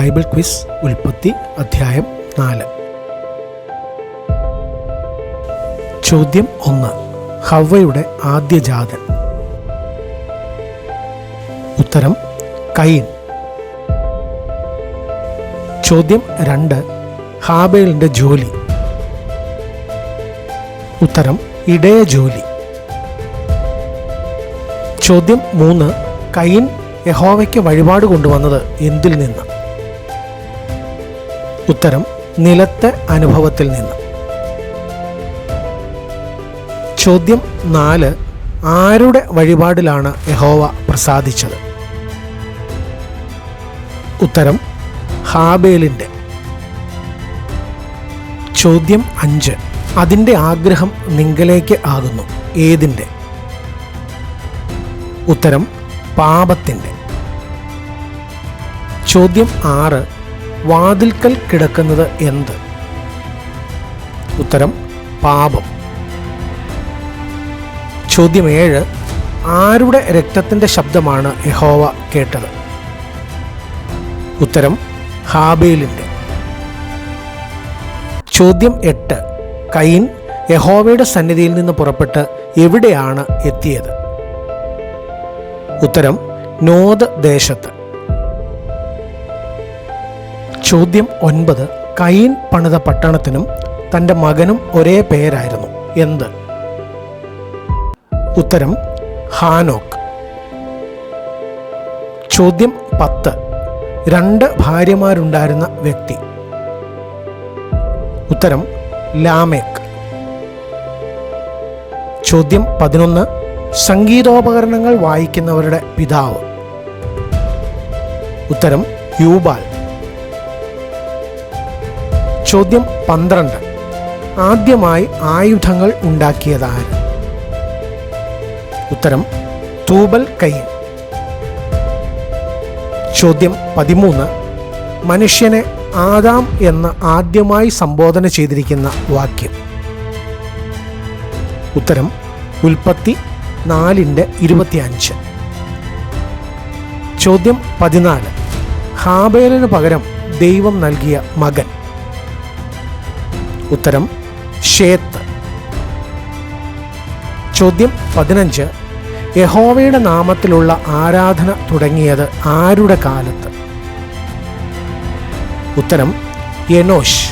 Bible quiz ഉൽപ്പത്തി അധ്യായം 4. ചോദ്യം 1. ഹവ്വയുടെ ആദ്യജാതൻ. ഉത്തരം കയീൻ. ചോദ്യം 2. ഹാബേലിന്റെ ജോലി. ഉത്തരം ഇടയ ജോലി. ചോദ്യം 3. കയീൻ യഹോവയ്ക്ക് വഴിപാട് കൊണ്ടുവന്നത് എന്തിൽ നിന്ന്? ഉത്തരം നിലത്തെ അനുഭവത്തിൽ നിന്ന്. ചോദ്യം 4. ആരുടെ വഴിപാടിലാണ് യഹോവ പ്രസാദിച്ചത്? ഉത്തരം ഹാബേലിൻ്റെ. ചോദ്യം 5. അതിൻ്റെ ആഗ്രഹം നിങ്കലേക്ക് ആകുന്നു. ഏതിൻ്റെ? ഉത്തരം പാപത്തിൻ്റെ. ചോദ്യം 6. വാതിൽക്കൽ കിടക്കുന്നത് എന്ത്? ഉത്തരം പാപം. ചോദ്യം 7. ആരുടെ രക്തത്തിൻ്റെ ശബ്ദമാണ് യഹോവ കേട്ടത്? ഉത്തരം ഹാബേലിൻ്റെ. ചോദ്യം 8. കയീൻ യഹോവയുടെ സന്നിധിയിൽ നിന്ന് പുറപ്പെട്ട് എവിടെയാണ് എത്തിയത്? ഉത്തരം നോദ് ദേശത്ത്. ചോദ്യം 9. കയീൻ പണിത പട്ടണത്തിനും തൻ്റെ മകനും ഒരേ പേരായിരുന്നു. എന്ത്? ഉത്തരം ഹാനോക്ക്. ചോദ്യം 10. 2 ഭാര്യമാരുണ്ടായിരുന്ന വ്യക്തി. ഉത്തരം ലാമേക്ക്. ചോദ്യം 11. സംഗീതോപകരണങ്ങൾ വായിക്കുന്നവരുടെ പിതാവ്. ഉത്തരം യൂബാൽ. ചോദ്യം 12. ആദ്യമായി ആയുധങ്ങൾ ഉണ്ടാക്കിയതാര്? ഉത്തരം തൂബൽ കയീൻ. ചോദ്യം 13. മനുഷ്യനെ ആദാം എന്ന് ആദ്യമായി സംബോധന ചെയ്തിരിക്കുന്ന വാക്യം. ഉത്തരം ഉൽപ്പത്തി 4:25. ചോദ്യം 14. ഹാബേലിന് പകരം ദൈവം നൽകിയ മകൻ. ഉത്തരം ഷേത്ത്. ചോദ്യം 15. യഹോവയുടെ നാമത്തിലുള്ള ആരാധന തുടങ്ങിയത് ആരുടെ കാലത്ത്? ഉത്തരം എനോഷ്.